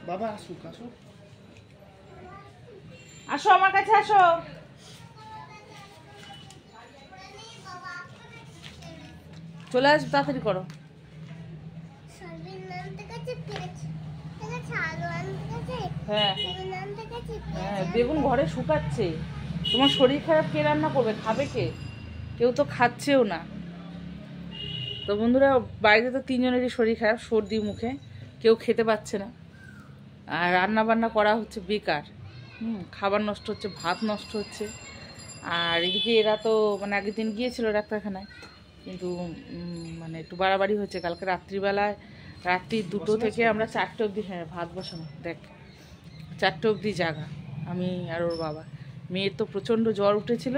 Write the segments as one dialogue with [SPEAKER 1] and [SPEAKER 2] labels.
[SPEAKER 1] বাবা আসুক আসুক,
[SPEAKER 2] আসো আমার কাছে আসো। চলে আস, তাড়াতাড়ি করো। হ্যাঁ হ্যাঁ, বেগুন ঘরে শুকাচ্ছে। তোমার শরীর খারাপ, কে রান্না করবে? খাবে কে? কেউ তো খাচ্ছেও না। তো বন্ধুরা, বাড়িতে তো তিনজনেরই শরীর খারাপ, সর্দি মুখে, কেউ খেতে পাচ্ছে না। আর রান্না বান্না করা হচ্ছে বেকার। খাবার নষ্ট হচ্ছে, ভাত নষ্ট হচ্ছে। আর এদিকে এরা তো মানে আগের দিন গিয়েছিল ডাক্তারখানায়, কিন্তু মানে একটু বাড়াবাড়ি হচ্ছে। কালকে রাত্রিবেলায়, রাত্রি 2টো থেকে আমরা 4টে অবধি, হ্যাঁ ভাত বসানো, দেখ 4টে অবধি জাগা, আমি আর ওর বাবা। মেয়ের তো প্রচণ্ড জ্বর উঠেছিল,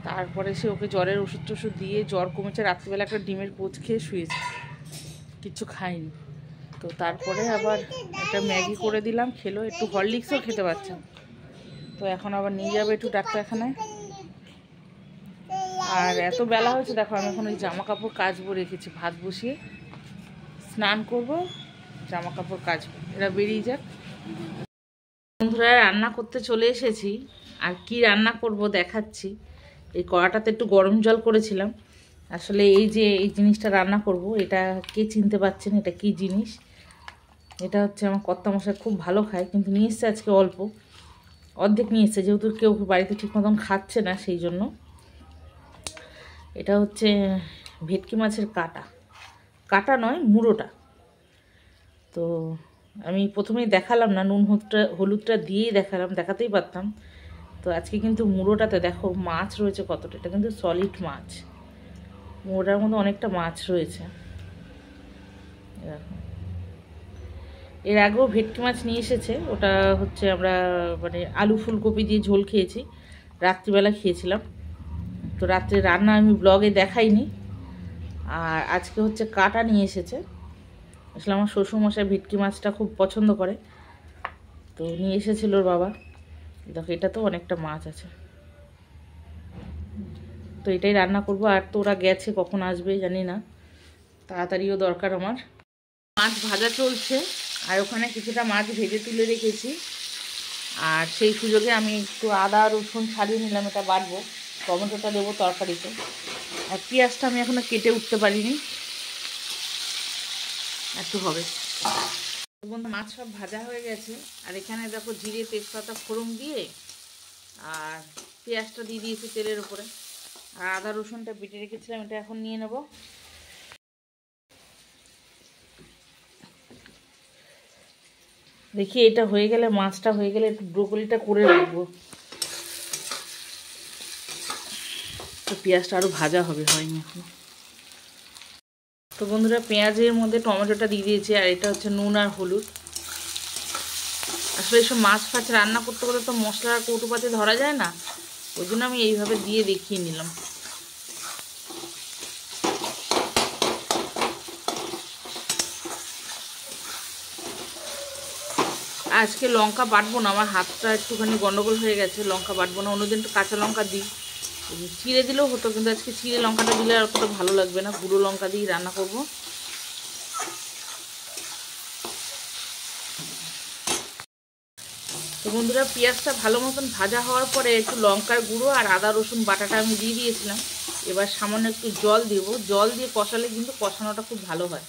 [SPEAKER 2] তারপরে সে ওকে জ্বরের ওষুধ টষুধ দিয়ে জ্বর কমেছে। রাত্রিবেলা একটা ডিমের পোচ খেয়ে শুয়েছে, কিচ্ছু খায়নি। তো তারপরে আবার একটা ম্যাগি করে দিলাম, খেলো। একটু হরলিক্সও খেতে পারছে না। তো এখন আবার নিয়ে যাবে একটু ডাক্তারখানায়। আর এত বেলা হয়েছে, দেখো আমি এখন ওই জামা কাপড় কাচবো রেখেছি, ভাত বসিয়ে স্নান করব, জামা কাপড় কাচবো, এরা বেরিয়ে যাক। বন্ধুরা, রান্না করতে চলে এসেছি। আর কি রান্না করব দেখাচ্ছি। এই কড়াটাতে একটু গরম জল করেছিলাম। আসলে এই যে এই জিনিসটা রান্না করব, এটা কে চিনতে পারছেন এটা কি জিনিস? এটা হচ্ছে আমার কর্তামশাই খুব ভালো খায়, কিন্তু নিয়ে এসছে আজকে অল্প, অর্ধেক নিয়ে এসছে, যেহেতু কেউ বাড়িতে ঠিক মতন খাচ্ছে না সেই জন্য। এটা হচ্ছে ভেটকি মাছের কাটা, কাটা নয় মুড়োটা। তো আমি প্রথমেই দেখালাম না, নুন হলুদটা দিয়েই দেখালাম, দেখাতেই পারতাম। তো আজকে কিন্তু মুড়োটাতে দেখো মাছ রয়েছে কতটা, এটা কিন্তু সলিড মাছ, মুড়োটার মধ্যে অনেকটা মাছ রয়েছে। দেখো, এর আগেও ভেটকি মাছ নিয়ে এসেছে, ওটা হচ্ছে আমরা মানে আলু ফুলকপি দিয়ে ঝোল খেয়েছি, রাত্রিবেলা খেয়েছিলাম। তো রাত্রে রান্না আমি ব্লগে দেখাইনি। আর আজকে হচ্ছে কাটা নিয়ে এসেছে। আসলে আমার শ্বশুরমশাই ভেটকি মাছটা খুব পছন্দ করে, তো নিয়ে এসেছিল ওর বাবা। দেখো এটা তো অনেকটা মাছ আছে, তো এটাই রান্না করব। আর তো ওরা গেছে, কখন আসবে জানি না, তাড়াতাড়িও দরকার আমার। মাছ ভাজা চলছে, আর ওখানে কিছুটা মাছ ভেজে তুলে রেখেছি। আর সেই সুযোগে আমি একটু আদা রসুন ছাড়িয়ে নিলাম, এটা বাটবো, টমেটোটা দেবো তরকারিতে। আর পেঁয়াজটা আমি এখনো কেটে উঠতে পারিনি, একটু হবে। বন্ধু, মাছ সব ভাজা হয়ে গেছে। আর এখানে দেখো জিরে তেজপাতা ফোড়ন দিয়ে আর পেঁয়াজটা দিয়ে দিয়েছি তেলের উপরে। আর আদা রসুনটা বেটে রেখেছিলাম, এটা এখন নিয়ে নেব। দেখি এটা হয়ে গেলে, মাছটা হয়ে গেলে একটু ব্রোকলিটা করে রাখবো, তো পেঁয়াজটা আরও ভাজা হবে, হয়নি এখন। তো বন্ধুরা, পেঁয়াজের মধ্যে টমেটোটা দিয়ে দিয়েছি, আর এটা হচ্ছে নুন আর হলুদ। আসলে এইসব মাছ ফাছ রান্না করতে গেলে তো মশলার কৌটোপাতে ধরা যায় না, ওই জন্য আমি এইভাবে দিয়ে দেখিয়ে নিলাম। আজকে লঙ্কা বাটবো না, আমার হাতটা একটুখানি গন্ডগোল হয়ে গেছে, লঙ্কা বাটবো না। অন্যদিন তো কাঁচা লঙ্কা দিই, চিড়ে দিলেও হতো, কিন্তু আজকে চিড়ে লঙ্কাটা দিলে আর অতটা ভালো লাগবে না, গুঁড়ো লঙ্কা দিয়ে রান্না করব। তো বন্ধুরা, পেঁয়াজটা ভালো মতন ভাজা হওয়ার পরে একটু লঙ্কার গুঁড়ো আর আদা রসুন বাটাটা আমি দিয়ে দিয়েছিলাম। এবার সামান্য একটু জল দেব, জল দিয়ে কষালে কিন্তু কষানোটা খুব ভালো হয়।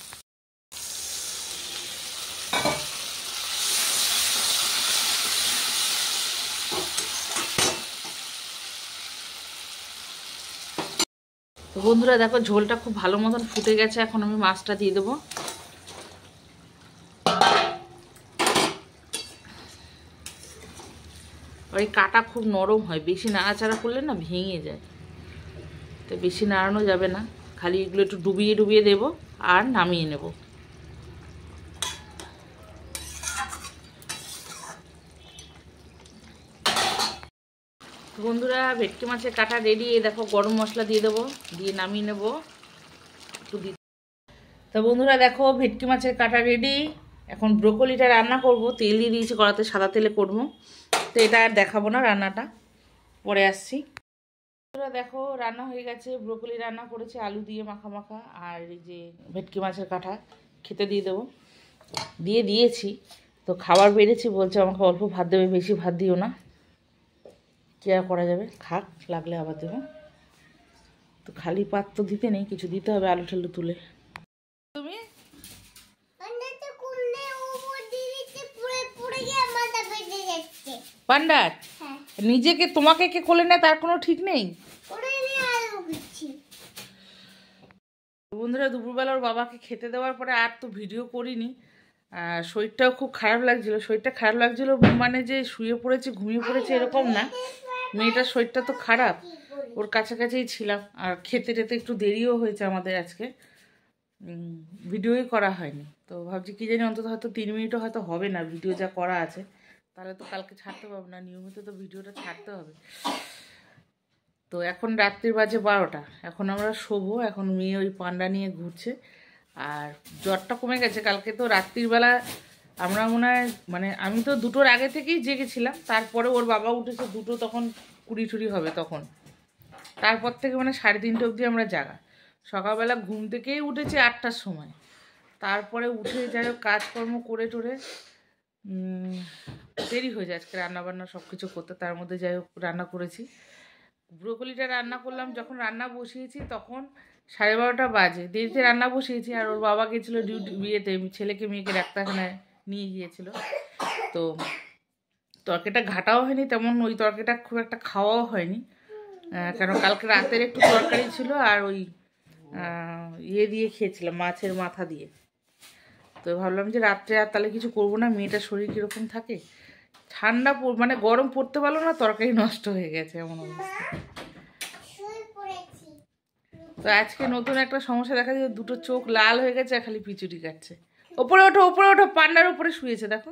[SPEAKER 2] তো বন্ধুরা দেখো, ঝোলটা খুব ভালো মতন ফুটে গেছে, এখন আমি মাছটা দিয়ে দেবো। আর এই কাটা খুব নরম হয়, বেশি নাড়াচাড়া করলে না ভেঙে যায়, তো বেশি নাড়ানো যাবে না, খালি এগুলো একটু ডুবিয়ে ডুবিয়ে দেবো আর নামিয়ে নেব। বন্ধুরা, ভেটকি মাছের কাটা রেডি। দেখো গরম মশলা দিয়ে দেবো, দিয়ে নামিয়ে নেব একটু দিয়ে। তো বন্ধুরা দেখো, ভেটকি মাছের কাটা রেডি। এখন ব্রোকলিটা রান্না করব, তেল দিয়ে দিয়েছি কড়াতে, সাদা তেলে করবো। তো এটা আর দেখাবো না, রান্নাটা পরে আসছি। বন্ধুরা দেখো, রান্না হয়ে গেছে, ব্রোকলি রান্না করেছে আলু দিয়ে মাখা মাখা, আর এই যে ভেটকি মাছের কাঁটা খেতে দিয়ে দেবো, দিয়ে দিয়েছি। তো খাবার বেড়েছি, বলছে আমাকে অল্প ভাত দেবে, বেশি ভাত দিও না। কী আর করা যাবে, খাক, লাগলে আবার দেবো। তো খালি পাত তো দিতে নেই, কিছু দিতে হবে, আলু ঠালু তুলে। তুমি পান্ডার নিজেকে তোমাকে কে কোলে নেয় তার কোনো ঠিক নেই। বন্ধুরা দুপুরবেলা ওর বাবাকে খেতে দেওয়ার পরে আর তো ভিডিও করিনি। শরীরটাও খুব খারাপ লাগছিল। শরীরটা খারাপ লাগছিল মানে যে শুয়ে পড়েছে ঘুমিয়ে পড়েছে এরকম না, মেয়েটার শরীরটা তো খারাপ। ওর কাছাকাছিই ছিলাম, আর খেতে টেতে একটু দেরিও হয়েছে আমাদের আজকে, ভিডিওই করা হয়নি। তো ভাবছি কি জানি অন্তত হয়তো 3 মিনিটও হয়তো হবে না ভিডিও যা করা আছে, তাহলে তো কালকে ছাড়তে পারবো না, নিয়মিত তো ভিডিওটা ছাড়তে হবে। তো এখন রাত্রির বাজে 12টা, এখন আমরা শোবো। এখন মেয়ে ওই পান্ডা নিয়ে ঘুরছে, আর জ্বরটা কমে গেছে। কালকে তো রাত্রিবেলা আমরা মনে হয় মানে আমি তো 2টোর আগে থেকেই জেগেছিলাম, তারপরে ওর বাবা উঠেছে 2টো, তখন 20 হবে তখন। তারপর থেকে মানে 3:30 অবধি আমরা জাগা। সকালবেলা ঘুম থেকেই উঠেছি 8টার সময়, তারপরে উঠে যাই হোক কাজকর্ম করে টোরে দেরি হয়ে যায় আজকে রান্নাবান্না সব কিছু করতে। তার মধ্যে যাই হোক রান্না করেছি, ব্রোকলিটা রান্না করলাম। যখন রান্না বসিয়েছি তখন 12:30 বাজে, দেরিতে রান্না বসিয়েছি। আর ওর বাবা গেছিলো ডিউটি, বিয়েতে ছেলেকে মেয়েকে ডাক্তারখানায় নিয়ে গিয়েছিল। তো তরকারিটা ঘাটাও হয়নি তেমন, ওই তরকারিটা খুব একটা খাওয়াও হয়নি, কারণ কালকে রাতের একটু তরকারি ছিল, আর ওই ইয়ে দিয়ে খেয়েছিলাম, মাছের মাথা দিয়ে। তো ভাবলাম যে রাত্রে আর তাহলে কিছু করবো না, মেয়েটার শরীর কীরকম থাকে, ঠান্ডা মানে গরম পড়তে পারলো না, তরকারি নষ্ট হয়ে গেছে এমন অবস্থা। তো আজকে নতুন একটা সমস্যা দেখা যায়, 2টো চোখ লাল হয়ে গেছে, খালি পিচুরি কাটছে। ওপরে ওঠো, ওপরে ওঠো, পান্ডার উপরে শুয়েছে দেখো।